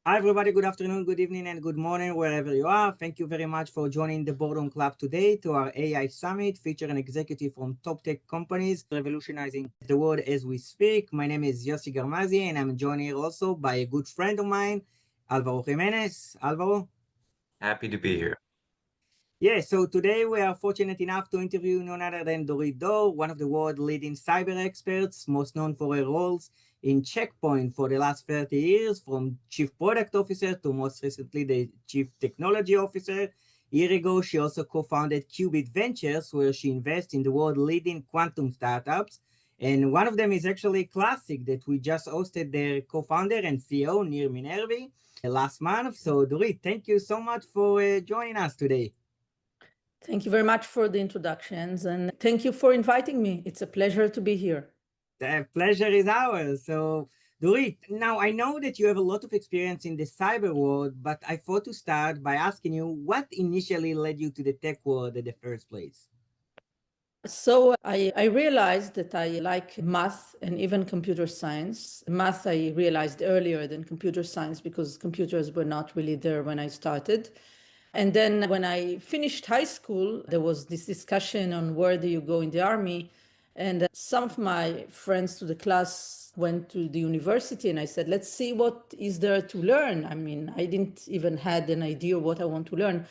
Hi, everybody. Good afternoon, good evening, and good morning, wherever you are. Thank you very much for joining the Boardroom Club today to our AI Summit, featuring executive from top tech companies revolutionizing the world as we speak. My name is Yossi Garmazi, and I'm joined here also by a good friend of mine, Álvaro Jiménez. Álvaro. Happy to be here. Yeah, so today we are fortunate enough to interview none other than Dorit Dor, one of the world's leading cyber experts, most known for her roles in Check Point for the last 30 years, from Chief Product Officer to most recently the Chief Technology Officer. A year ago, she also co-founded Qbeat Ventures, where she invests in the world's leading quantum startups. And one of them is actually Classic, that we just hosted their co-founder and CEO, Nir Minervi, last month. So Dorit, thank you so much for joining us today. Thank you very much for the introductions, and thank you for inviting me. It's a pleasure to be here. The pleasure is ours. So, Dorit, now I know that you have a lot of experience in the cyber world, but I thought to start by asking you what initially led you to the tech world in the first place? So I realized that I like math and even computer science. Math I realized earlier than computer science because computers were not really there when I started. And then when I finished high school, there was this discussion on where do you go in the army. And some of my friends to the class went to the university, and I said, let's see what is there to learn. I mean, I didn't even had an idea what I want to learn.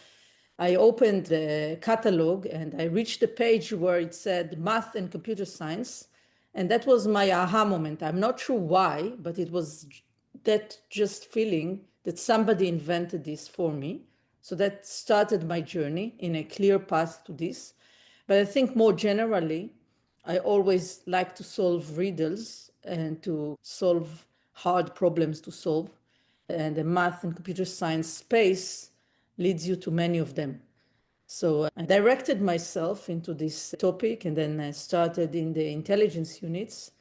I opened the catalog and I reached the page where it said math and computer science. And that was my aha moment. I'm not sure why, but it was that just feeling that somebody invented this for me. So that started my journey in a clear path to this. But I think more generally, I always like to solve riddles and to solve hard problems to solve. And the math and computer science space leads you to many of them. So I directed myself into this topic, and then I started in the intelligence units,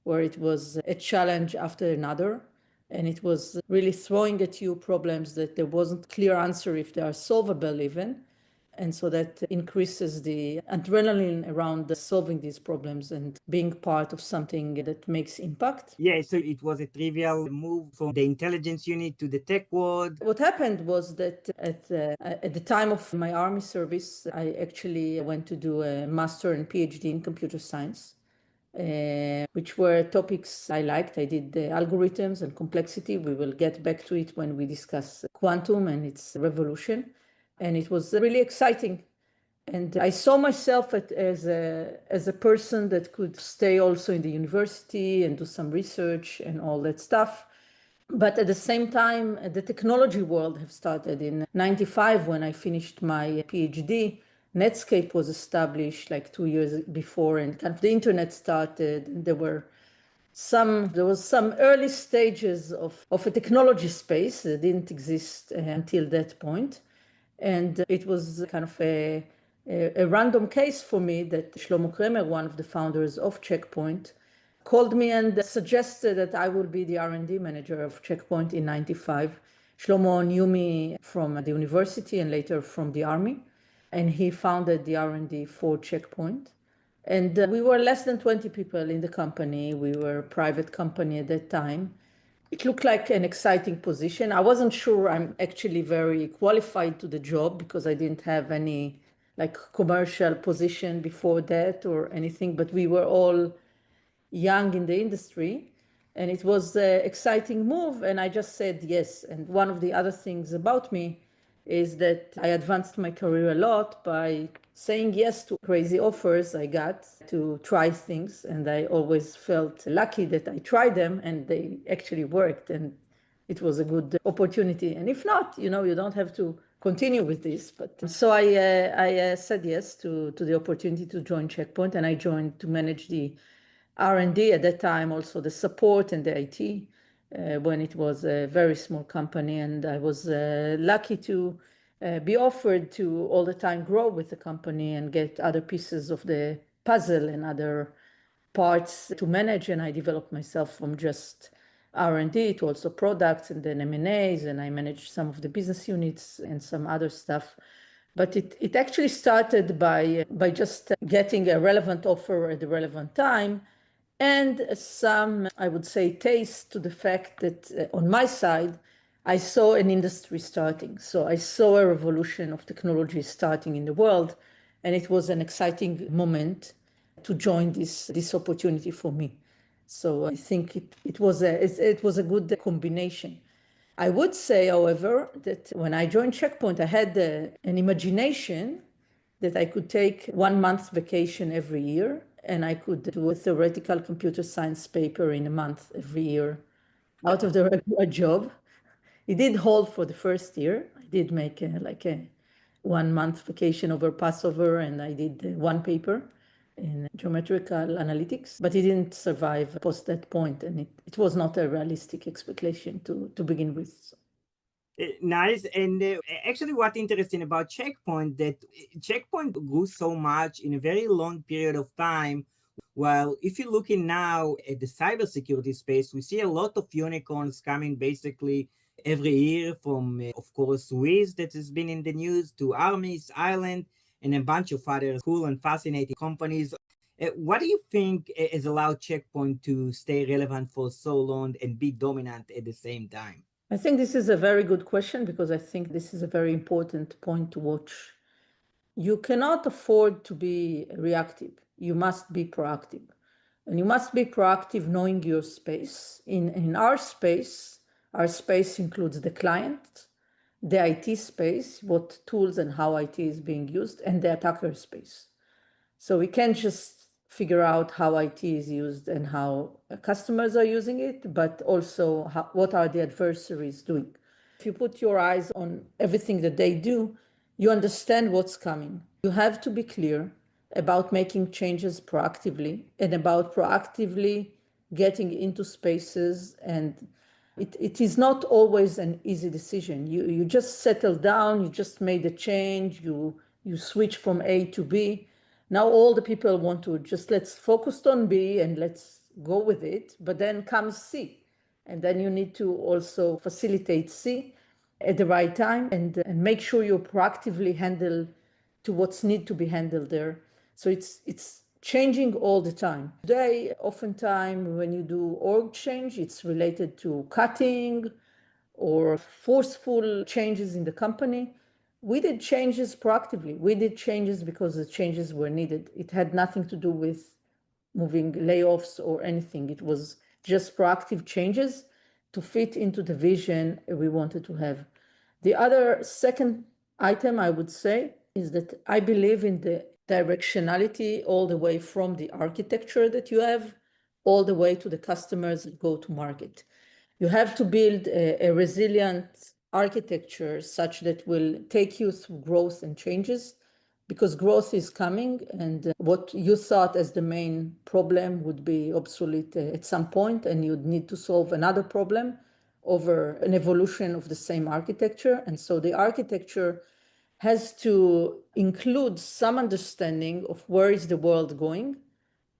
where it was a challenge after another. And it was really throwing at you problems that there wasn't clear answer if they are solvable even. And so that increases the adrenaline around solving these problems and being part of something that makes impact. Yeah, so it was a trivial move from the intelligence unit to the tech world. What happened was that at the time of my army service, I actually went to do a master and PhD in computer science, which were topics I liked. I did the algorithms and complexity. We will get back to it when we discuss quantum and its revolution. And it was really exciting. And I saw myself as a person that could stay also in the university and do some research and all that stuff. But at the same time, the technology world have started in 95 when I finished my PhD. Netscape was established like 2 years before, and kind of the internet started. There was some early stages of a technology space that didn't exist until that point. And it was kind of a random case for me that Shlomo Kramer, one of the founders of Check Point, called me and suggested that I would be the R&D manager of Check Point in 95. Shlomo knew me from the university and later from the army, and he founded the R&D for Check Point. And we were less than 20 people in the company. We were a private company at that time. It looked like an exciting position. I wasn't sure I'm actually very qualified to the job because I didn't have any like commercial position before that or anything, but we were all young in the industry, and it was an exciting move, and I just said yes. And one of the other things about me is that I advanced my career a lot by saying yes to crazy offers I got to try things, and I always felt lucky that I tried them and they actually worked, and it was a good opportunity. And if not, you don't have to continue with this. But so I said yes to the opportunity to join Check Point, and I joined to manage the R&D at that time, also the support and the IT, when it was a very small company. And I was lucky to be offered to all the time grow with the company and get other pieces of the puzzle and other parts to manage. And I developed myself from just R&D to also products and then M&As, and I managed some of the business units and some other stuff. But it actually started by just getting a relevant offer at the relevant time, and some, I would say, taste to the fact that on my side, I saw an industry starting. So I saw a revolution of technology starting in the world, and it was an exciting moment to join this opportunity for me. So I think it was a good combination. I would say, however, that when I joined Checkpoint, I had an imagination that I could take 1 month vacation every year, and I could do a theoretical computer science paper in a month every year out of the regular job. It did hold for the first year. I did make a 1 month vacation over Passover, and I did one paper in geometrical analytics, but it didn't survive post that point, and it was not a realistic expectation to begin with. Nice. And actually, what interesting about Checkpoint, that Checkpoint grew so much in a very long period of time. Well, if you're looking now at the cybersecurity space, we see a lot of unicorns coming basically every year from, of course, Wiz that has been in the news to Armis, Island, and a bunch of other cool and fascinating companies. What do you think has allowed Checkpoint to stay relevant for so long and be dominant at the same time? I think this is a very good question, because I think this is a very important point to watch. You cannot afford to be reactive. You must be proactive. And you must be proactive knowing your space. In our space includes the client, the IT space, what tools and how IT is being used, and the attacker space. So we can't just figure out how IT is used and how customers are using it, but also what are the adversaries doing. If you put your eyes on everything that they do, you understand what's coming. You have to be clear about making changes proactively and about proactively getting into spaces. And it is not always an easy decision. You just settle down, you just made a change, you switch from A to B. Now all the people want to just let's focus on B and let's go with it, but then comes C. And then you need to also facilitate C at the right time and make sure you proactively handle to what's need to be handled there. So it's changing all the time. Today, oftentimes when you do org change, it's related to cutting or forceful changes in the company. We did changes proactively. We did changes because the changes were needed. It had nothing to do with moving layoffs or anything. It was just proactive changes to fit into the vision we wanted to have. The other second item I would say is that I believe in the directionality all the way from the architecture that you have, all the way to the customers that go to market. You have to build a resilient architecture such that will take you through growth and changes, because growth is coming, and what you thought as the main problem would be obsolete at some point, and you'd need to solve another problem over an evolution of the same architecture. And so the architecture has to include some understanding of where is the world going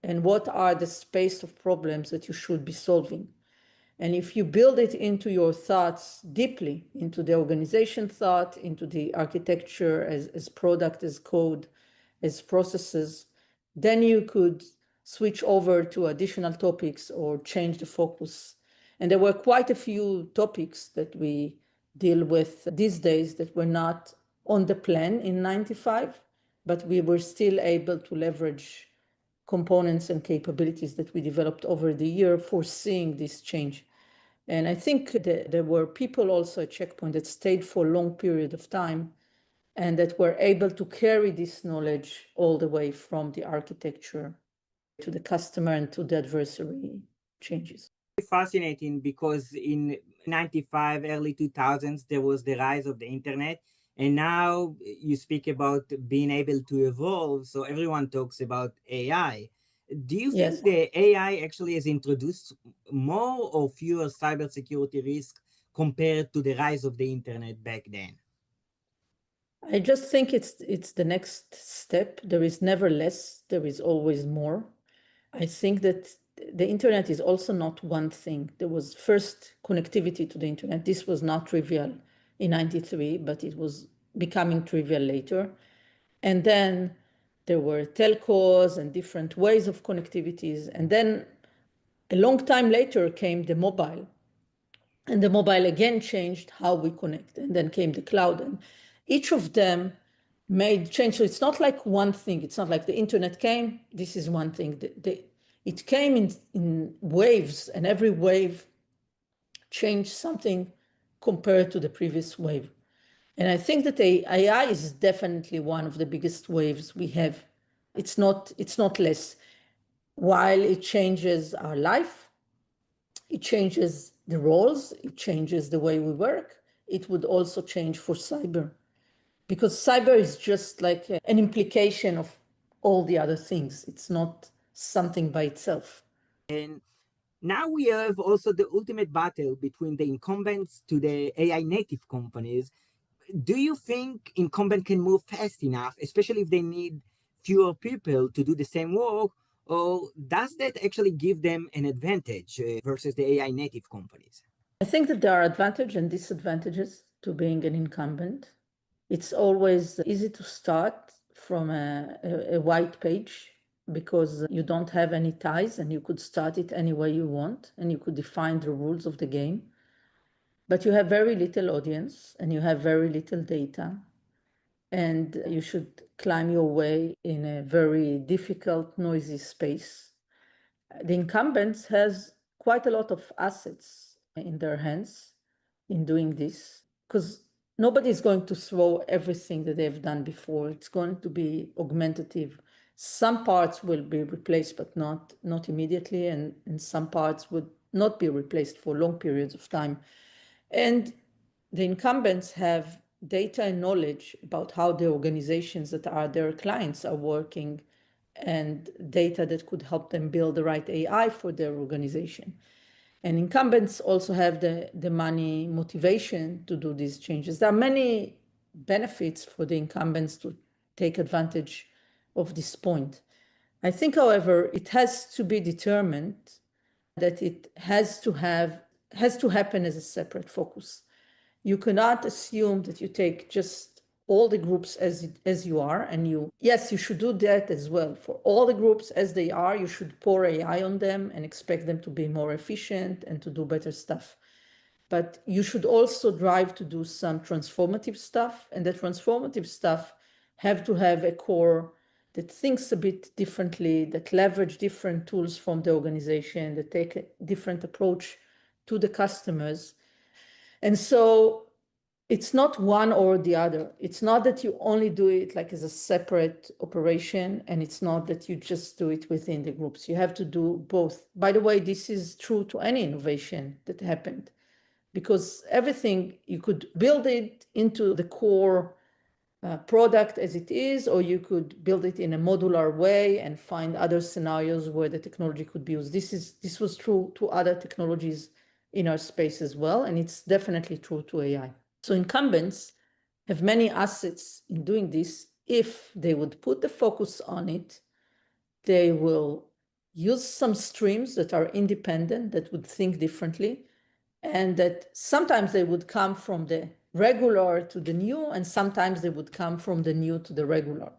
and what are the space of problems that you should be solving. And if you build it into your thoughts deeply, into the organization thought, into the architecture as product, as code, as processes, then you could switch over to additional topics or change the focus. And there were quite a few topics that we deal with these days that were not on the plan in 95, but we were still able to leverage components and capabilities that we developed over the year foreseeing this change. And I think that there were people also at Checkpoint that stayed for a long period of time and that were able to carry this knowledge all the way from the architecture to the customer and to the adversary changes. Fascinating, because in 95, early 2000s, there was the rise of the internet. And now you speak about being able to evolve. So everyone talks about AI. Do you think the AI actually has introduced more or fewer cybersecurity risks compared to the rise of the internet back then? I just think it's the next step. There is never less, there is always more. I think that the internet is also not one thing. There was first connectivity to the internet. This was not trivial in 93, but it was becoming trivial later. And then there were telcos and different ways of connectivities. And then a long time later came the mobile. And the mobile again changed how we connect. And then came the cloud. And each of them made change. So it's not like one thing. It's not like the internet came, this is one thing. It came in waves, and every wave changed something compared to the previous wave. And I think that AI is definitely one of the biggest waves we have. It's not less. While it changes our life, it changes the roles, it changes the way we work, it would also change for cyber. Because cyber is just like an implication of all the other things. It's not something by itself. And now we have also the ultimate battle between the incumbents to the AI native companies. Do you think incumbent can move fast enough, especially if they need fewer people to do the same work, or does that actually give them an advantage versus the AI native companies? I think that there are advantages and disadvantages to being an incumbent. It's always easy to start from a white page because you don't have any ties and you could start it any way you want and you could define the rules of the game. But you have very little audience and you have very little data, and you should climb your way in a very difficult, noisy space. The incumbents has quite a lot of assets in their hands in doing this, because nobody is going to throw everything that they've done before. It's going to be augmentative. Some parts will be replaced, but not immediately, and some parts would not be replaced for long periods of time. And the incumbents have data and knowledge about how the organizations that are their clients are working, and data that could help them build the right AI for their organization. And incumbents also have the money motivation to do these changes. There are many benefits for the incumbents to take advantage of this point. I think, however, it has to be determined that it has to happen as a separate focus. You cannot assume that you take just all the groups as you are, and yes, you should do that as well. For all the groups as they are, you should pour AI on them and expect them to be more efficient and to do better stuff. But you should also drive to do some transformative stuff, and the transformative stuff have to have a core that thinks a bit differently, that leverage different tools from the organization, that take a different approach to the customers. And so it's not one or the other. It's not that you only do it like as a separate operation, and it's not that you just do it within the groups. You have to do both. By the way, this is true to any innovation that happened, because everything, you could build it into the core product as it is, or you could build it in a modular way and find other scenarios where the technology could be used. This was true to other technologies in our space as well, and it's definitely true to AI. So incumbents have many assets in doing this. If they would put the focus on it, they will use some streams that are independent, that would think differently, and that sometimes they would come from the regular to the new, and sometimes they would come from the new to the regular.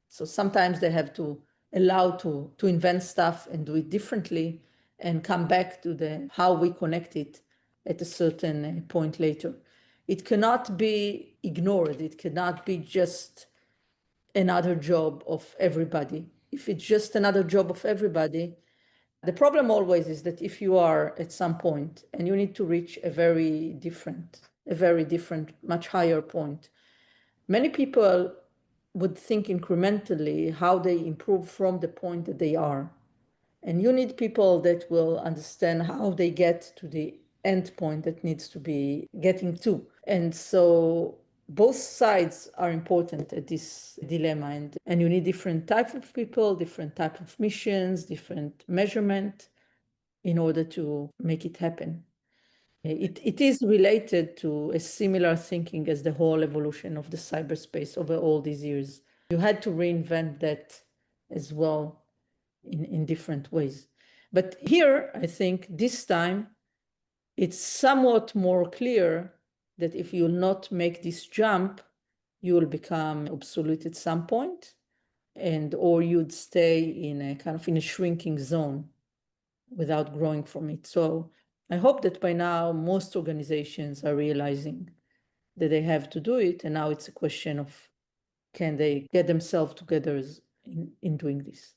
So sometimes they have to allow to invent stuff and do it differently and come back to the how we connect it at a certain point later. It cannot be ignored. It cannot be just another job of everybody. If it's just another job of everybody, the problem always is that if you are at some point and you need to reach a very different, much higher point, many people would think incrementally how they improve from the point that they are. And you need people that will understand how they get to the end point that needs to be getting to. And so both sides are important at this dilemma, and you need different types of people, different type of missions, different measurement in order to make it happen. It is related to a similar thinking as the whole evolution of the cyberspace over all these years. You had to reinvent that as well in different ways. But here, I think this time, it's somewhat more clear that if you will not make this jump, you will become obsolete at some point, or you'd stay in a kind of in a shrinking zone without growing from it. So I hope that by now most organizations are realizing that they have to do it, and now it's a question of can they get themselves together in doing this.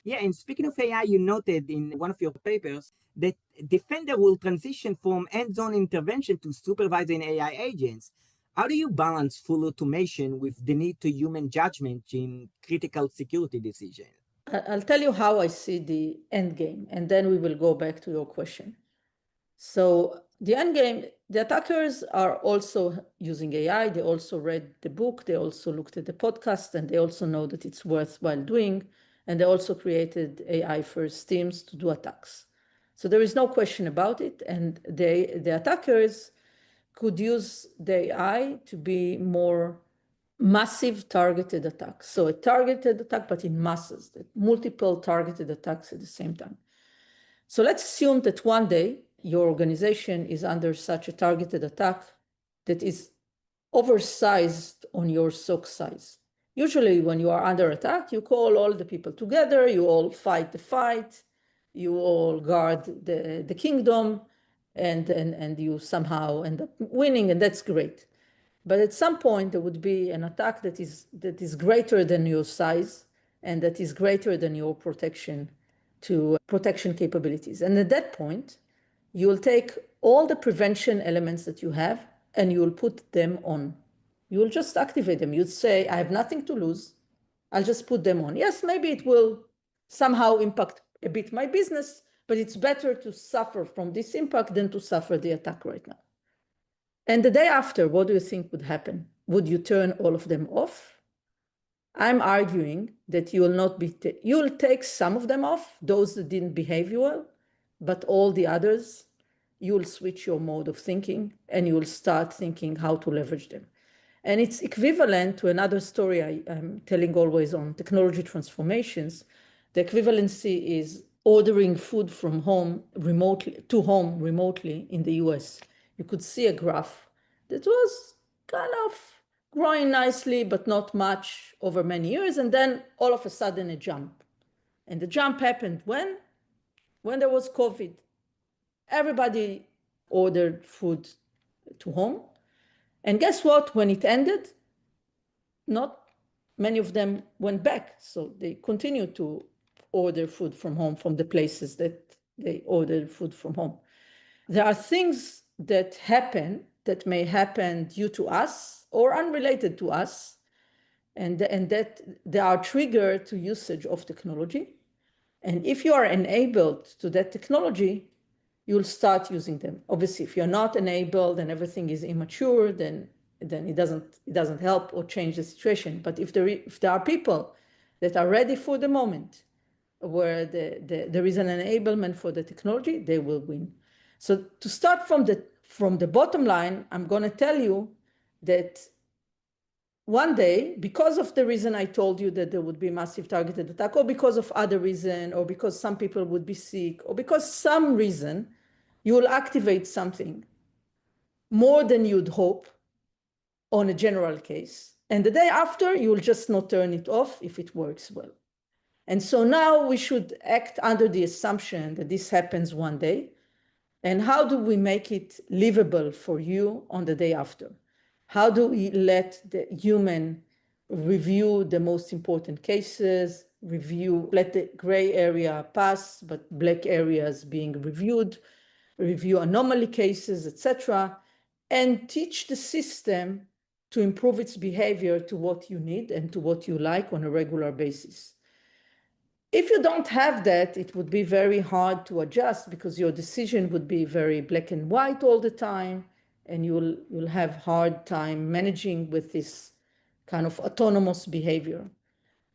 Yeah, and speaking of AI, you noted in one of your papers that Defender will transition from hands-on intervention to supervising AI agents. How do you balance full automation with the need to human judgment in critical security decisions? I'll tell you how I see the end game, and then we will go back to your question. So the end game, the attackers are also using AI. They also read the book. They also looked at the podcast, and they also know that it's worthwhile doing. And they also created AI-first teams to do attacks. So there is no question about it. And the attackers could use the AI to be more massive targeted attacks. So a targeted attack, but in masses, multiple targeted attacks at the same time. So let's assume that one day your organization is under such a targeted attack that is oversized on your SOC size. Usually when you are under attack, you call all the people together, you all fight the fight, you all guard the kingdom, and you somehow end up winning, and that's great. But at some point, there would be an attack that is greater than your size and that is greater than your protection capabilities. And at that point, you will take all the prevention elements that you have and you will put them on. You will just activate them. You'd say, I have nothing to lose. I'll just put them on. Yes, maybe it will somehow impact a bit my business, but it's better to suffer from this impact than to suffer the attack right now. And the day after, what do you think would happen? Would you turn all of them off? I'm arguing that you will not be, you will take some of them off, those that didn't behave well, but all the others, you will switch your mode of thinking and you will start thinking how to leverage them. And it's equivalent to another story I'm telling always on technology transformations. The equivalency is ordering food from home remotely in the US. You could see a graph that was kind of growing nicely, but not much over many years. And then all of a sudden a jump. And the jump happened when? When there was COVID. Everybody ordered food to home. And guess what? When it ended, not many of them went back. So they continued to order food from home from the places that they ordered food from home. There are things that happen that may happen due to us or unrelated to us, and that they are triggered to usage of technology. And if you are enabled to that technology, you'll start using them. Obviously, if you're not enabled and everything is immature, then it doesn't help or change the situation. But if there are people that are ready for the moment where there is an enablement for the technology, they will win. So to start from the bottom line, I'm going to tell you that one day, because of the reason I told you that there would be massive targeted attack, or because of other reason, or because some people would be sick, or because some reason, you will activate something more than you'd hope on a general case. And the day after, you will just not turn it off if it works well. And so now we should act under the assumption that this happens one day. And how do we make it livable for you on the day after? How do we let the human review the most important cases, let the gray area pass, but black areas being reviewed, review anomaly cases, etc., and teach the system to improve its behavior to what you need and to what you like on a regular basis. If you don't have that, it would be very hard to adjust because your decision would be very black and white all the time, and you'll have hard time managing with this kind of autonomous behavior.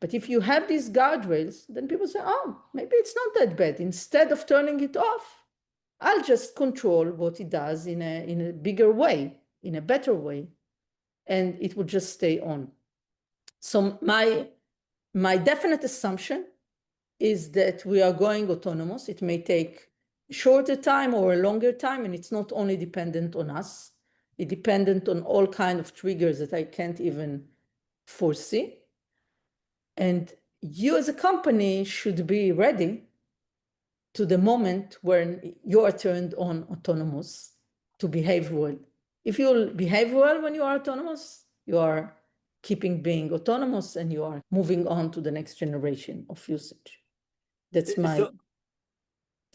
But if you have these guardrails, then people say, oh, maybe it's not that bad. Instead of turning it off, I'll just control what it does in a bigger way, in a better way, and it will just stay on. So my definite assumption is that we are going autonomous. It may take a shorter time or a longer time, and it's not only dependent on us. It's dependent on all kinds of triggers that I can't even foresee. And you as a company should be ready to the moment when you are turned on autonomous to behave well. If you behave well when you are autonomous, you are keeping being autonomous and you are moving on to the next generation of usage. That's my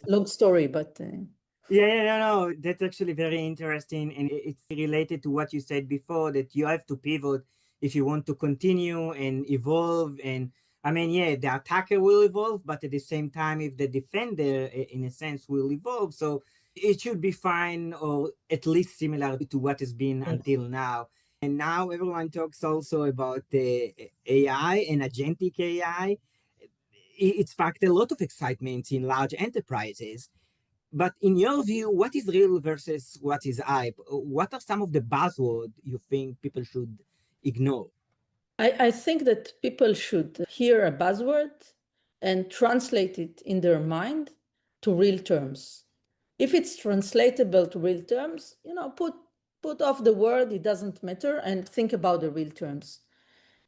long story, but... no, that's actually very interesting. And it's related to what you said before, that you have to pivot if you want to continue and evolve. And I mean, yeah, the attacker will evolve, but at the same time, if the defender, in a sense, will evolve, so it should be fine, or at least similar to what has been until now. And now everyone talks also about the AI and agentic AI. It sparked a lot of excitement in large enterprises. But in your view, what is real versus what is hype? What are some of the buzzwords you think people should ignore? I think that people should hear a buzzword and translate it in their mind to real terms. If it's translatable to real terms, put off the word, it doesn't matter, and think about the real terms.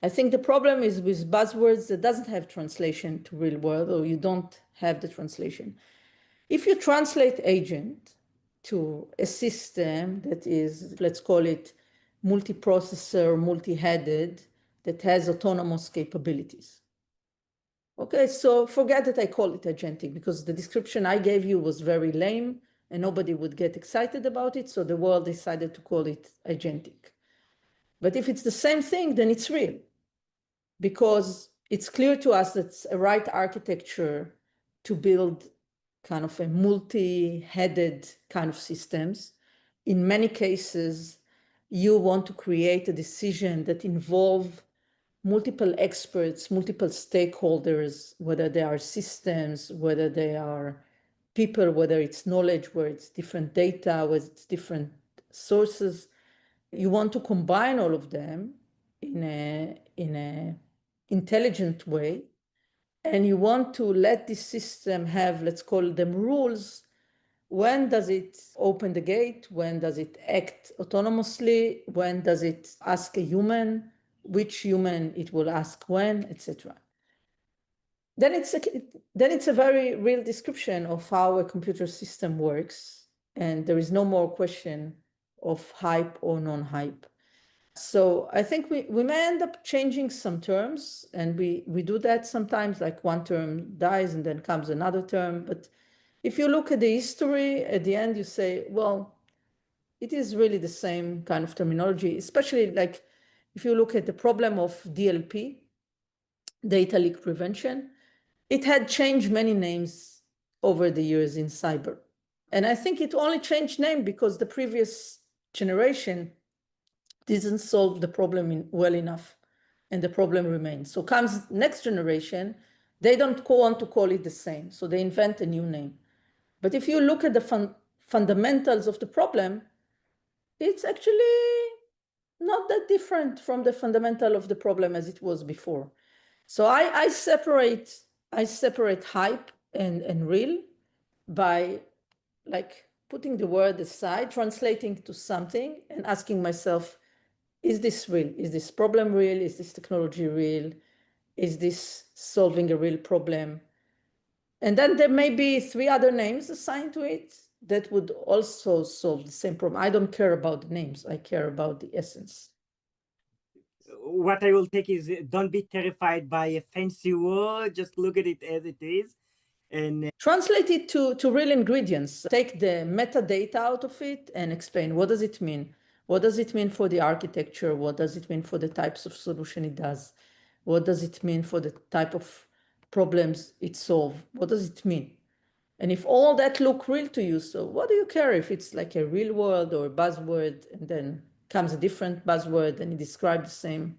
I think the problem is with buzzwords that doesn't have translation to real world, or you don't have the translation. If you translate agent to a system that is, let's call it multiprocessor, multi-headed, that has autonomous capabilities. Okay, so forget that I call it agentic, because the description I gave you was very lame and nobody would get excited about it, so the world decided to call it agentic. But if it's the same thing, then it's real, because it's clear to us that it's a right architecture to build kind of a multi-headed kind of systems. In many cases, you want to create a decision that involve multiple experts, multiple stakeholders, whether they are systems, whether they are people, whether it's knowledge, where it's different data, whether it's different sources. You want to combine all of them in a intelligent way, and you want to let this system have, let's call them rules. When does it open the gate? When does it act autonomously? When does it ask a human? Which human it will ask when, etc. Then it's a very real description of how a computer system works, and there is no more question of hype or non-hype. So I think we may end up changing some terms, and we do that sometimes, like one term dies and then comes another term. But if you look at the history, at the end you say, well, it is really the same kind of terminology, especially like if you look at the problem of DLP, data leak prevention, it had changed many names over the years in cyber. And I think it only changed name because the previous generation didn't solve the problem well enough, and the problem remains. So comes next generation, they don't want to call it the same, so they invent a new name. But if you look at the fundamentals of the problem, it's actually not that different from the fundamental of the problem as it was before. So I separate hype and real by like putting the word aside, translating to something and asking myself, is this real? Is this problem real? Is this technology real? Is this solving a real problem? And then there may be 3 other names assigned to it that would also solve the same problem. I don't care about the names. I care about the essence. What I will take is, don't be terrified by a fancy word. Just look at it as it is. And translate it to real ingredients. Take the metadata out of it and explain, what does it mean? What does it mean for the architecture? What does it mean for the types of solution it does? What does it mean for the type of problems it solves? What does it mean? And if all that look real to you, so what do you care if it's like a real word or a buzzword, and then comes a different buzzword and it describes the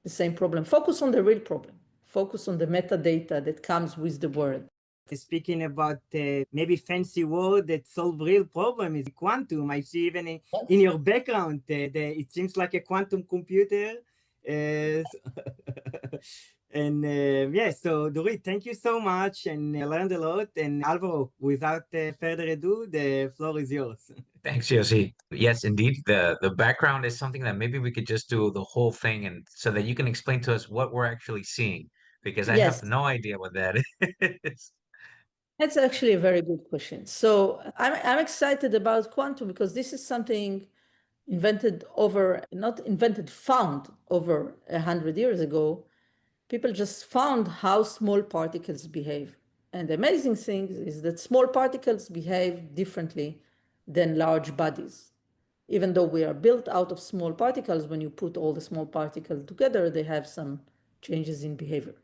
same problem? Focus on the real problem. Focus on the metadata that comes with the word. Speaking about maybe fancy word that solve real problem is quantum. I see even in your background, it seems like a quantum computer. And so Dorit, thank you so much, and I learned a lot. And Álvaro, without further ado, the floor is yours. Thanks, Yossi. Yes, indeed. The background is something that maybe we could just do the whole thing, and so that you can explain to us what we're actually seeing, because I have no idea what that is. That's actually a very good question. So I'm excited about quantum because this is something found over 100 years ago. People just found how small particles behave. And the amazing thing is that small particles behave differently than large bodies. Even though we are built out of small particles, when you put all the small particles together, they have some changes in behavior.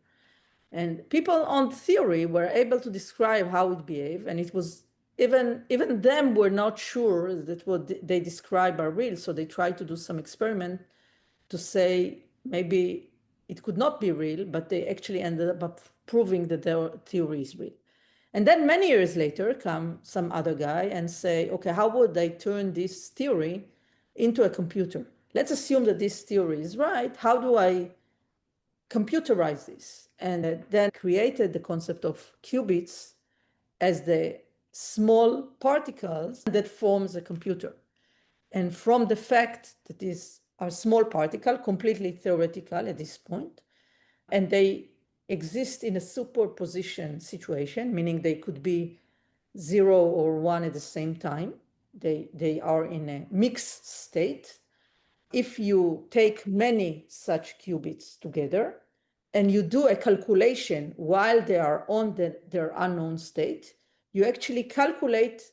And people on theory were able to describe how it behaves, and it was even them were not sure that what they describe are real, so they tried to do some experiment to say maybe it could not be real, but they actually ended up proving that their theory is real. And then many years later come some other guy and say, okay, how would I turn this theory into a computer? Let's assume that this theory is right. How do I computerize this? And then created the concept of qubits as the small particles that forms a computer. And from the fact that these are small particles, completely theoretical at this point, and they exist in a superposition situation, meaning they could be 0 or 1 at the same time. They are in a mixed state. If you take many such qubits together and you do a calculation while they are on their unknown state, you actually calculate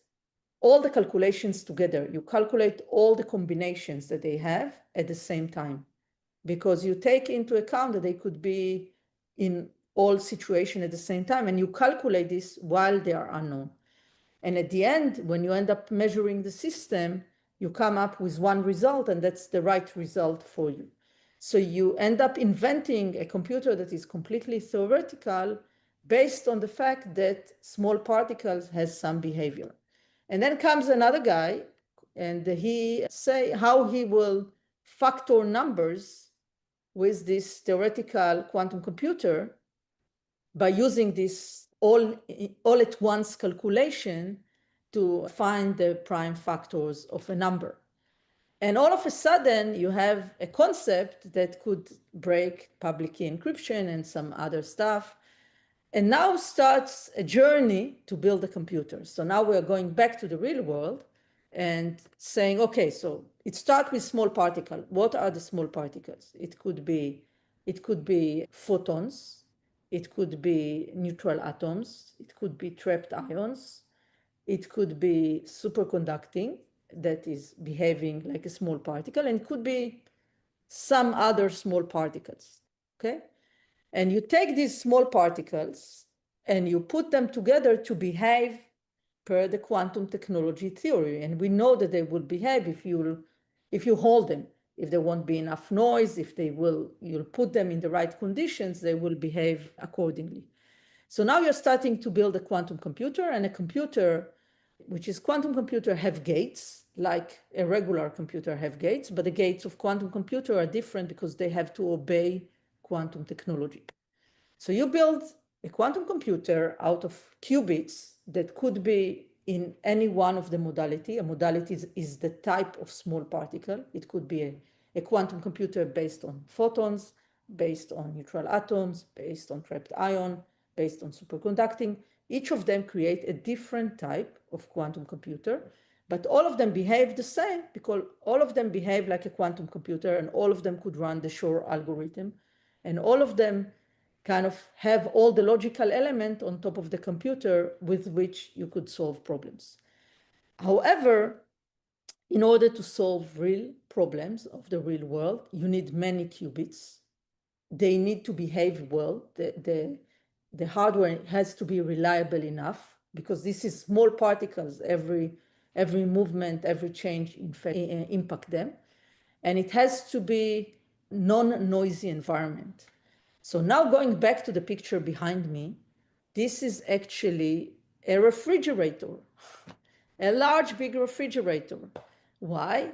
all the calculations together. You calculate all the combinations that they have at the same time, because you take into account that they could be in all situations at the same time, and you calculate this while they are unknown. And at the end, when you end up measuring the system, you come up with one result, and that's the right result for you. So you end up inventing a computer that is completely theoretical based on the fact that small particles has some behavior. And then comes another guy, and he say how he will factor numbers with this theoretical quantum computer by using this all at once calculation to find the prime factors of a number. And all of a sudden, you have a concept that could break public key encryption and some other stuff. And now starts a journey to build a computer. So now we are going back to the real world and saying, okay, so it starts with small particles. What are the small particles? It could be photons. It could be neutral atoms. It could be trapped ions. It could be superconducting, that is behaving like a small particle, and could be some other small particles, okay? And you take these small particles and you put them together to behave per the quantum technology theory. And we know that they will behave if you hold them. If there won't be enough noise, if you'll put them in the right conditions, they will behave accordingly. So now you're starting to build a quantum computer, and a computer, which is quantum computer, have gates, like a regular computer have gates, but the gates of quantum computer are different because they have to obey quantum technology. So you build a quantum computer out of qubits that could be in any one of the modality. A modality is the type of small particle. It could be a quantum computer based on photons, based on neutral atoms, based on trapped ion, based on superconducting. Each of them create a different type of quantum computer, but all of them behave the same because all of them behave like a quantum computer, and all of them could run the Shor algorithm, and all of them kind of have all the logical element on top of the computer with which you could solve problems. However, in order to solve real problems of the real world, you need many qubits. They need to behave well. The hardware has to be reliable enough, because this is small particles. Every movement, every change impact them. And it has to be non-noisy environment. So now going back to the picture behind me, this is actually a refrigerator, a large, big refrigerator. Why?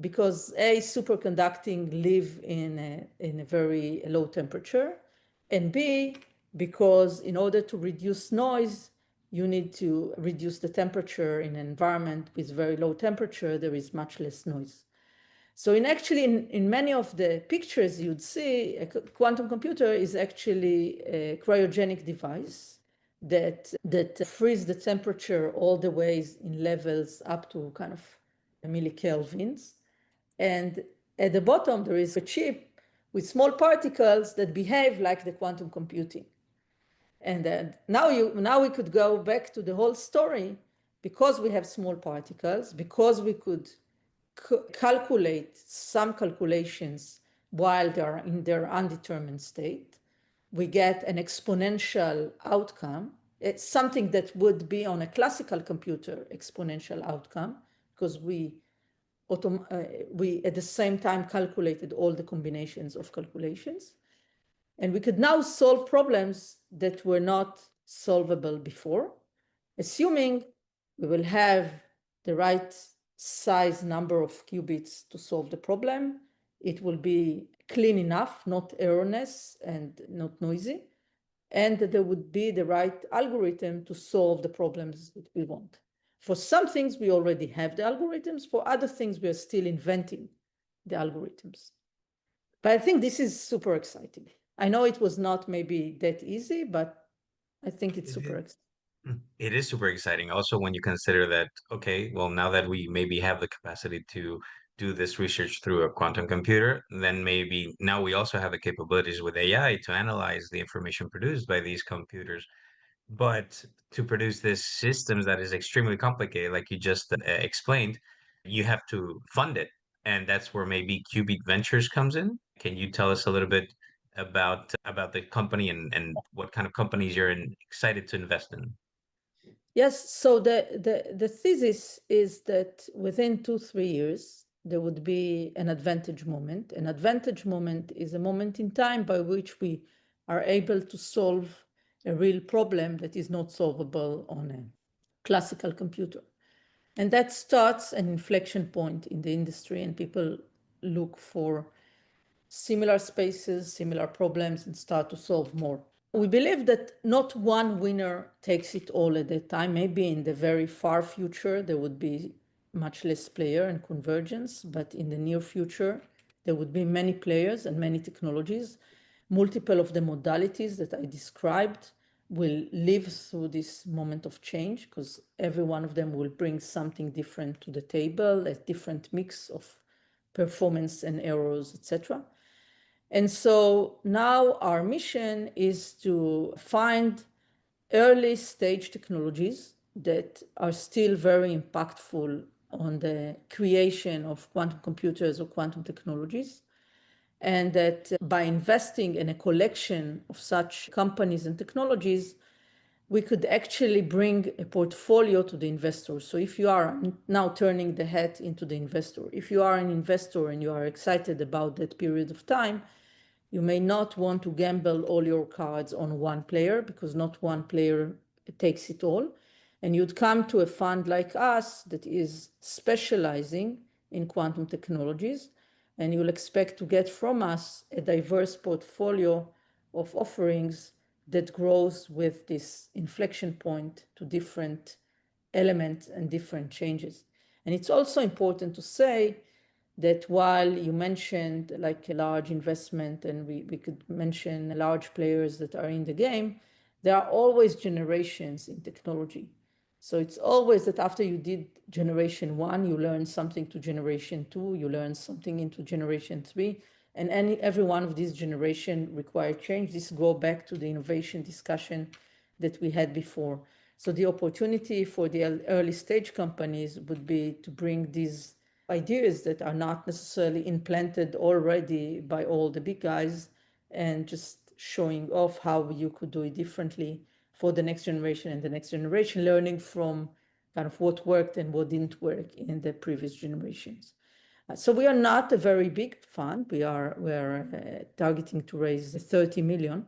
Because A, superconducting live in a very low temperature, and B, because in order to reduce noise, you need to reduce the temperature in an environment with very low temperature. There is much less noise. So in many of the pictures you'd see, a quantum computer is actually a cryogenic device that freeze the temperature all the way in levels up to kind of millikelvins. And at the bottom, there is a chip with small particles that behave like the quantum computing. And now we could go back to the whole story, because we have small particles, because we could calculate some calculations while they are in their undetermined state. We get an exponential outcome. It's something that would be on a classical computer exponential outcome, because we at the same time calculated all the combinations of calculations. And we could now solve problems that were not solvable before, assuming we will have the right size number of qubits to solve the problem. It will be clean enough, not erroneous and not noisy, and that there would be the right algorithm to solve the problems that we want. For some things, we already have the algorithms. For other things, we are still inventing the algorithms. But I think this is super exciting. I know it was not maybe that easy, but I think it's super exciting. It is super exciting. Also, when you consider that, okay, well, now that we maybe have the capacity to do this research through a quantum computer, then maybe now we also have the capabilities with AI to analyze the information produced by these computers. But to produce this systems that is extremely complicated, like you just explained, you have to fund it. And that's where maybe Qbeat Ventures comes in. Can you tell us a little bit about the company and what kind of companies you're excited to invest in? Yes, so the thesis is that within 2-3 years, there would be an advantage moment. An advantage moment is a moment in time by which we are able to solve a real problem that is not solvable on a classical computer. And that starts an inflection point in the industry, and people look for similar spaces, similar problems, and start to solve more. We believe that not one winner takes it all at that time. Maybe in the very far future, there would be much less player and convergence, but in the near future, there would be many players and many technologies. Multiple of the modalities that I described will live through this moment of change, because every one of them will bring something different to the table, a different mix of performance and errors, etc. And so now our mission is to find early stage technologies that are still very impactful on the creation of quantum computers or quantum technologies. And that by investing in a collection of such companies and technologies, we could actually bring a portfolio to the investor. So if you are now turning the hat into the investor, if you are an investor and you are excited about that period of time, you may not want to gamble all your cards on one player, because not one player takes it all. And you'd come to a fund like us that is specializing in quantum technologies, and you'll expect to get from us a diverse portfolio of offerings that grows with this inflection point to different elements and different changes. And it's also important to say that while you mentioned like a large investment, and we could mention large players that are in the game, there are always generations in technology. So it's always that after you did generation 1, you learn something to generation 2, you learn something into generation 3, and every one of these generations require change. This go back to the innovation discussion that we had before. So the opportunity for the early stage companies would be to bring these ideas that are not necessarily implanted already by all the big guys, and just showing off how you could do it differently for the next generation and the next generation, learning from kind of what worked and what didn't work in the previous generations. So we are not a very big fund. We're targeting to raise 30 million,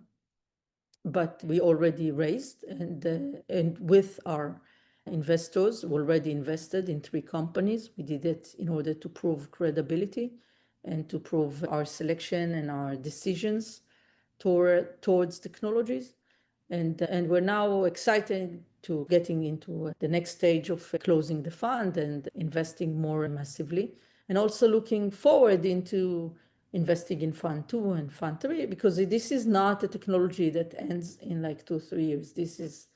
but we already raised, and with our investors, we already invested in 3 companies. We did it in order to prove credibility and to prove our selection and our decisions towards technologies. And we're now excited to getting into the next stage of closing the fund and investing more massively, and also looking forward into investing in fund 2 and fund 3, because this is not a technology that ends in like 2-3 years. This is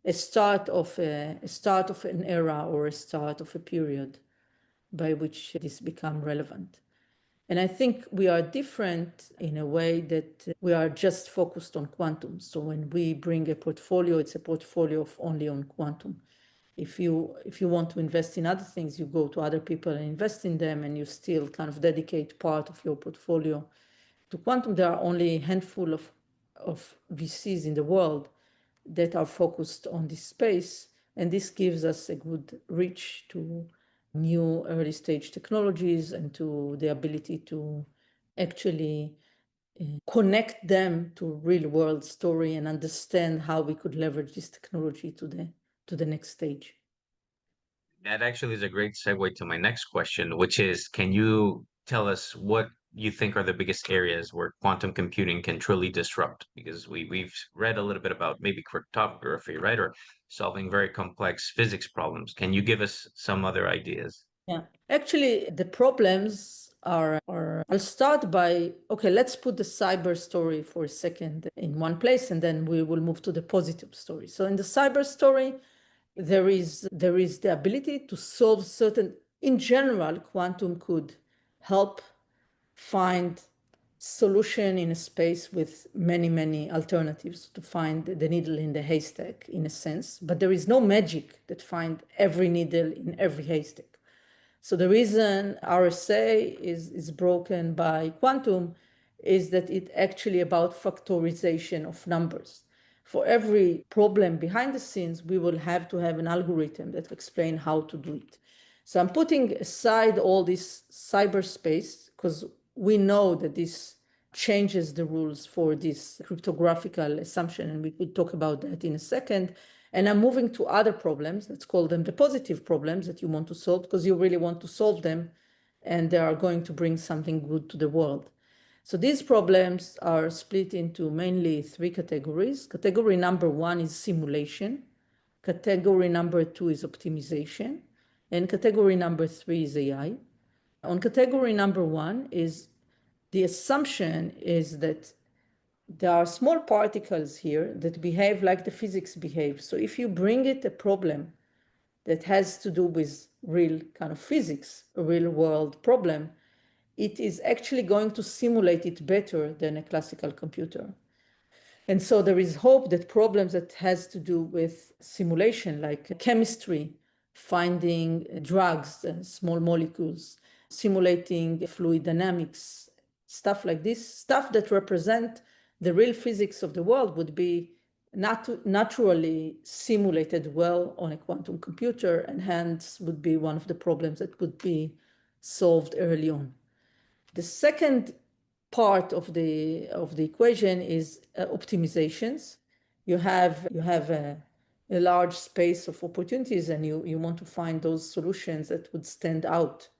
a start of an era or a start of a period by which this become relevant. And I think we are different in a way that we are just focused on quantum. So when we bring a portfolio, it's a portfolio of only on quantum. If you want to invest in other things, you go to other people and invest in them, and you still kind of dedicate part of your portfolio to quantum. There are only a handful of VCs in the world that are focused on this space, and this gives us a good reach to new early stage technologies and to the ability to actually connect them to real world story and understand how we could leverage this technology to the next stage. That actually is a great segue to my next question, which is, can you tell us what you think are the biggest areas where quantum computing can truly disrupt? Because we've read a little bit about maybe cryptography, right? Or solving very complex physics problems. Can you give us some other ideas? Yeah, actually, the problems are I'll start by, okay, let's put the cyber story for a second in one place, and then we will move to the positive story. So in the cyber story, there is the ability to solve certain, in general, quantum could help find solution in a space with many, many alternatives to find the needle in the haystack, in a sense. But there is no magic that find every needle in every haystack. So the reason RSA is broken by quantum is that it's actually about factorization of numbers. For every problem behind the scenes, we will have to have an algorithm that explains how to do it. So I'm putting aside all this cyberspace because we know that this changes the rules for this cryptographical assumption, and we could talk about that in a second. And I'm moving to other problems, let's call them the positive problems that you want to solve, because you really want to solve them, and they are going to bring something good to the world. So these problems are split into mainly three categories. Category number one is simulation. Category number two is optimization. And category number three is AI. On category number one is the assumption is that there are small particles here that behave like the physics behaves. So if you bring it a problem that has to do with real kind of physics, a real world problem, it is actually going to simulate it better than a classical computer. And so there is hope that problems that has to do with simulation, like chemistry, finding drugs, small molecules, simulating fluid dynamics, stuff like this, stuff that represent the real physics of the world would be naturally simulated well on a quantum computer, and hence would be one of the problems that would be solved early on. The second part of the equation is optimizations. You have a large space of opportunities, and you want to find those solutions that would stand out.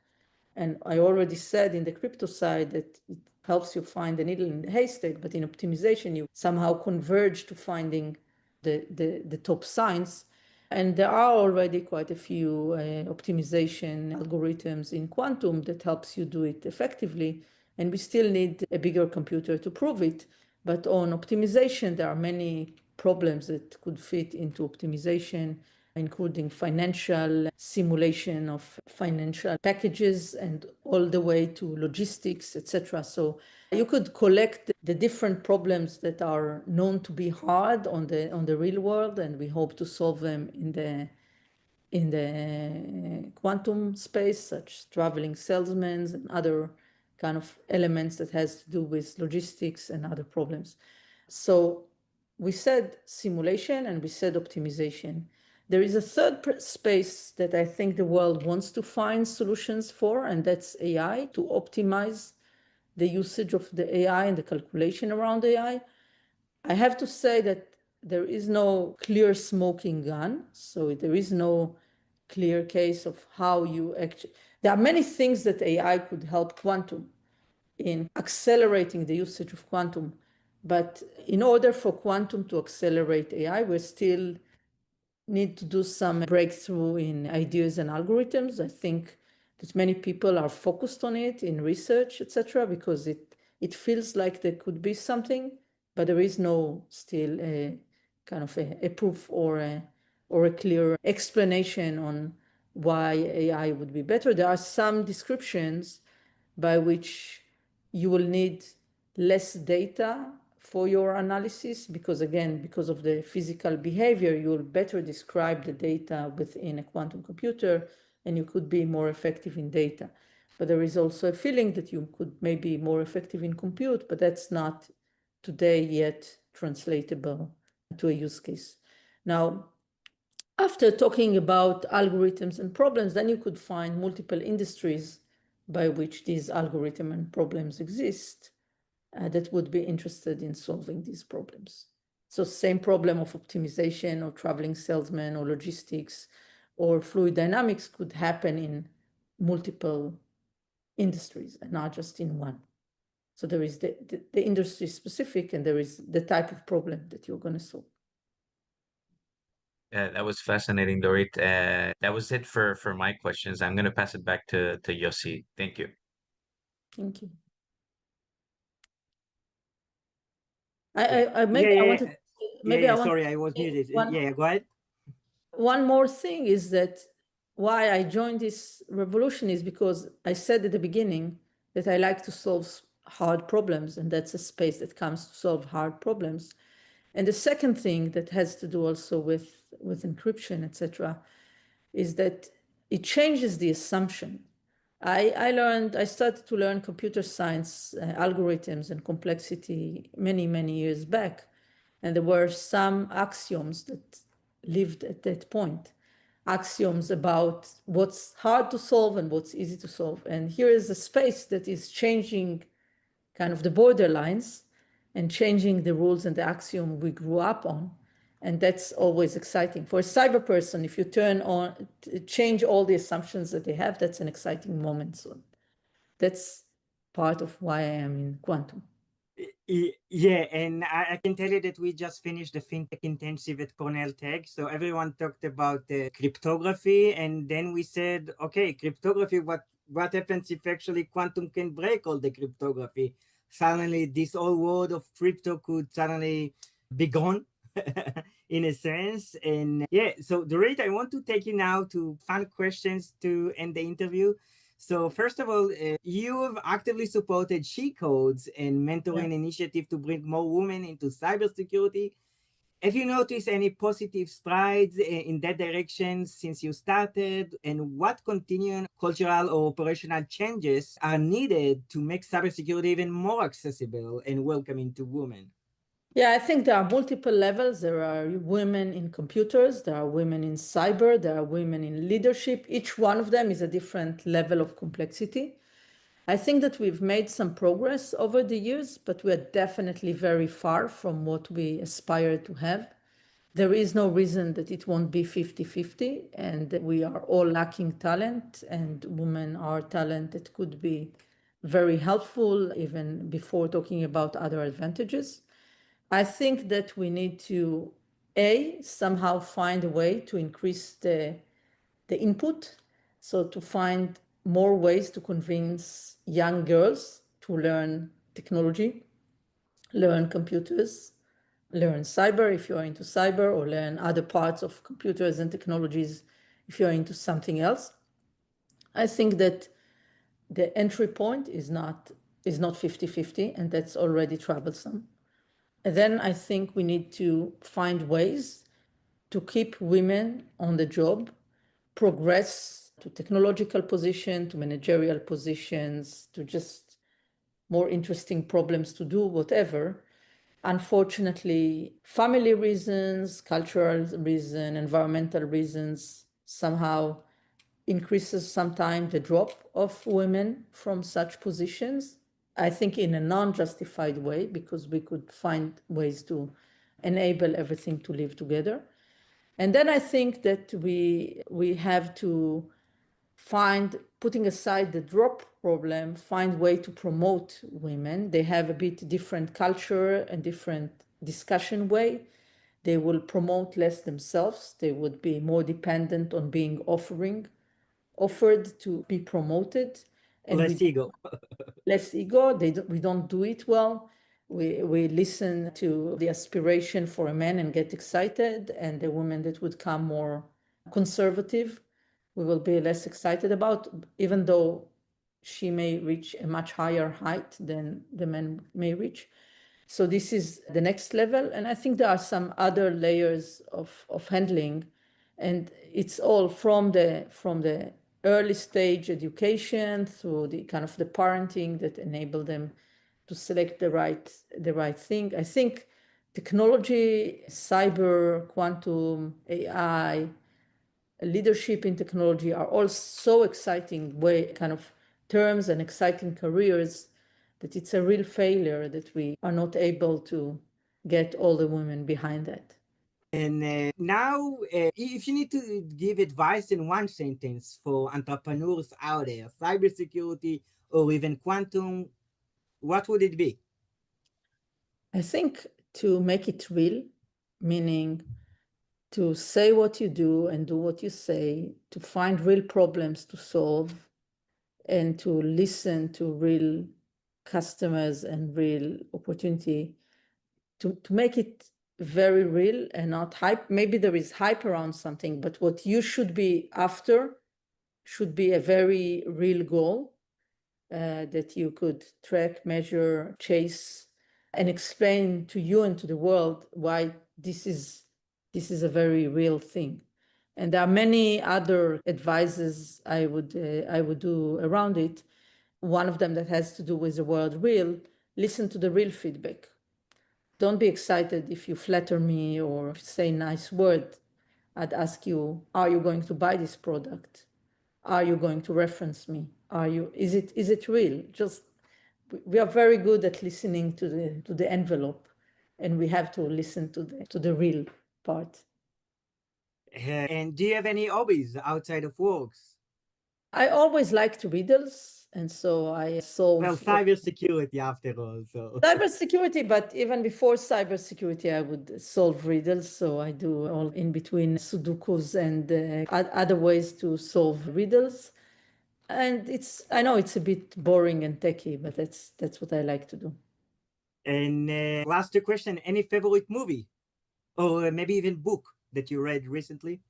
And I already said in the crypto side that it helps you find the needle in the haystack, but in optimization, you somehow converge to finding the top signs. And there are already quite a few optimization algorithms in quantum that helps you do it effectively. And we still need a bigger computer to prove it. But on optimization, there are many problems that could fit into optimization, including financial simulation of financial packages and all the way to logistics, etc. So you could collect the different problems that are known to be hard on the real world, and we hope to solve them in the quantum space, such as traveling salesmen and other kind of elements that has to do with logistics and other problems. So we said simulation and we said optimization. There is a third space that I think the world wants to find solutions for, and that's AI, to optimize the usage of the AI and the calculation around AI. I have to say that there is no clear smoking gun. So there is no clear case of how you actually, there are many things that AI could help quantum in accelerating the usage of quantum. But in order for quantum to accelerate AI, we still need to do some breakthrough in ideas and algorithms. I think that many people are focused on it in research, etc., because it feels like there could be something, but there is no still a kind of a proof or or a clear explanation on why AI would be better. There are some descriptions by which you will need less data for your analysis, because again, because of the physical behavior, you will better describe the data within a quantum computer, and you could be more effective in data. But there is also a feeling that you could maybe be more effective in compute, but that's not today yet translatable to a use case. Now, after talking about algorithms and problems, then you could find multiple industries by which these algorithms and problems exist that would be interested in solving these problems. So same problem of optimization or traveling salesman or logistics or fluid dynamics could happen in multiple industries and not just in one. So there is the industry specific, and there is the type of problem that you're going to solve. That was fascinating, Dorit. That was it for my questions. I'm going to pass it back to Yossi. Thank you. Thank you. I wanted. Sorry, I was muted. Yeah, go ahead. One more thing is that why I joined this revolution is because I said at the beginning that I like to solve hard problems, and that's a space that comes to solve hard problems. And the second thing that has to do also with encryption, etc., is that it changes the assumption. I started to learn computer science algorithms and complexity many years back, and there were some axioms that lived at that point, axioms about what's hard to solve and what's easy to solve. And here is a space that is changing kind of the borderlines and changing the rules and the axiom we grew up on. And that's always exciting. For a cyber person, if you change all the assumptions that they have, that's an exciting moment. So that's part of why I am in quantum. Yeah, and I can tell you that we just finished the FinTech Intensive at Cornell Tech. So everyone talked about cryptography, and then we said, okay, cryptography, what happens if actually quantum can break all the cryptography? Suddenly, this whole world of crypto could suddenly be gone in a sense. And yeah, so Dorit, I want to take you now to fun questions to end the interview. So first of all, you have actively supported She Codes and mentoring initiative to bring more women into cybersecurity. Have you noticed any positive strides in that direction since you started? And what continuing cultural or operational changes are needed to make cybersecurity even more accessible and welcoming to women? Yeah, I think there are multiple levels. There are women in computers, there are women in cyber, there are women in leadership. Each one of them is a different level of complexity. I think that we've made some progress over the years, but we are definitely very far from what we aspire to have. There is no reason that it won't be 50-50, and we are all lacking talent, and women are talent that could be very helpful even before talking about other advantages. I think that we need to, somehow find a way to increase the input. So to find more ways to convince young girls to learn technology, learn computers, learn cyber if you're into cyber, or learn other parts of computers and technologies if you're into something else. I think that the entry point is not 50-50, and that's already troublesome. And then I think we need to find ways to keep women on the job, progress to technological position, to managerial positions, to just more interesting problems to do, whatever. Unfortunately, family reasons, cultural reasons, environmental reasons somehow increases sometimes the drop of women from such positions. I think in a non-justified way, because we could find ways to enable everything to live together. And then I think that we have to find, putting aside the drop problem, find way to promote women. They have a bit different culture and different discussion way. They will promote less themselves. They would be more dependent on being offered to be promoted. And less ego. Less ego. We don't do it well. We listen to the aspiration for a man and get excited, and the woman that would come more conservative, we will be less excited about, even though she may reach a much higher height than the man may reach. So this is the next level. And I think there are some other layers of handling. And it's all from the early stage education through the kind of the parenting that enable them to select the right thing. I think technology, cyber, quantum, AI, leadership in technology are all so exciting kind of terms and exciting careers that it's a real failure that we are not able to get all the women behind that. And now, if you need to give advice in one sentence for entrepreneurs out there, cybersecurity or even quantum, what would it be? I think to make it real, meaning to say what you do and do what you say, to find real problems to solve, and to listen to real customers and real opportunity, to make it very real and not hype. Maybe there is hype around something, but what you should be after should be a very real goal that you could track, measure, chase, and explain to you and to the world why this is a very real thing. And there are many other advices I would do around it. One of them that has to do with the word real: listen to the real feedback. Don't be excited if you flatter me or say a nice word. I'd ask you, are you going to buy this product? Are you going to reference me? Is it real? Just, we are very good at listening to the envelope, and we have to listen to the real part. And do you have any hobbies outside of works? I always liked riddles, and so I solve. Well, cybersecurity after all, so. Cybersecurity, but even before cybersecurity, I would solve riddles. So I do all in between Sudokus and other ways to solve riddles. And I know it's a bit boring and techy, but that's what I like to do. And last two question, any favorite movie or maybe even book that you read recently?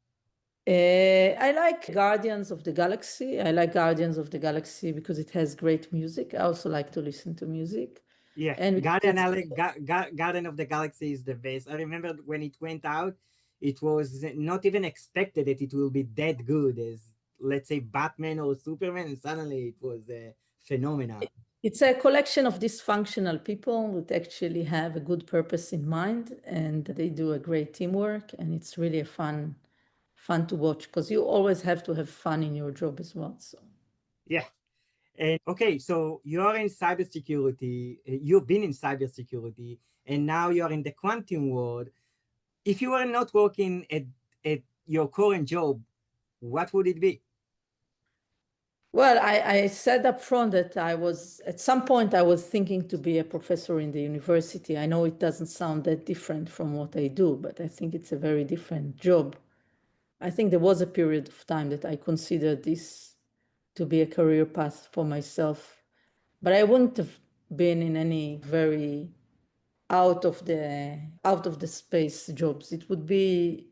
I like Guardians of the Galaxy. I like Guardians of the Galaxy because it has great music. I also like to listen to music. Yeah, And Garden of the Galaxy is the best. I remember when it went out, it was not even expected that it will be that good as, let's say, Batman or Superman, and suddenly it was phenomenal. It's a collection of dysfunctional people that actually have a good purpose in mind, and they do a great teamwork, and it's really fun to watch because you always have to have fun in your job as well. So yeah. And okay, so you're in cybersecurity, you've been in cybersecurity, and now you're in the quantum world. If you were not working at your current job, what would it be? Well, I said up front that at some point I was thinking to be a professor in the university. I know it doesn't sound that different from what I do, but I think it's a very different job. I think there was a period of time that I considered this to be a career path for myself, but I wouldn't have been in any very out of the space jobs. It would be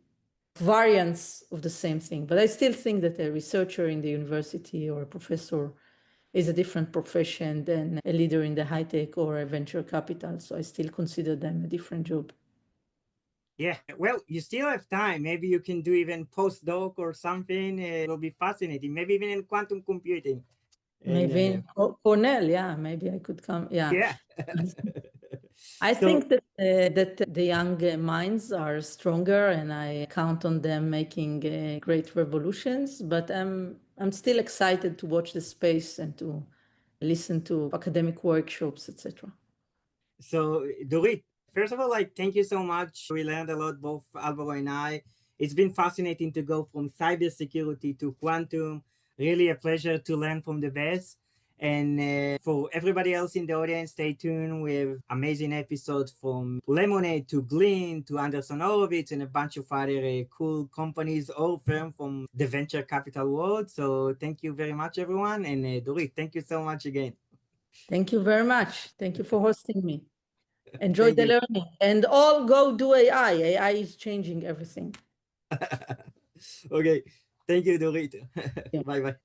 variants of the same thing. But I still think that a researcher in the university or a professor is a different profession than a leader in the high tech or a venture capital. So I still consider them a different job. Yeah, well, you still have time. Maybe you can do even postdoc or something. It'll be fascinating. Maybe even in quantum computing. Maybe in Cornell, yeah, maybe I could come. Yeah. Yeah. I think that the young minds are stronger, and I count on them making great revolutions. But I'm still excited to watch the space and to listen to academic workshops, etc. So, Dorit, first of all, thank you so much. We learned a lot, both Álvaro and I. It's been fascinating to go from cybersecurity to quantum. Really a pleasure to learn from the best. And for everybody else in the audience, stay tuned. We have amazing episodes from Lemonade to Glean to Anderson Horowitz and a bunch of other cool companies or firms from the venture capital world. So thank you very much, everyone. And Dorit, thank you so much again. Thank you very much. Thank you for hosting me. Enjoy Thank the you. learning and all go do AI. AI is changing everything. Okay. Thank you, Dorit. Yeah. Bye bye.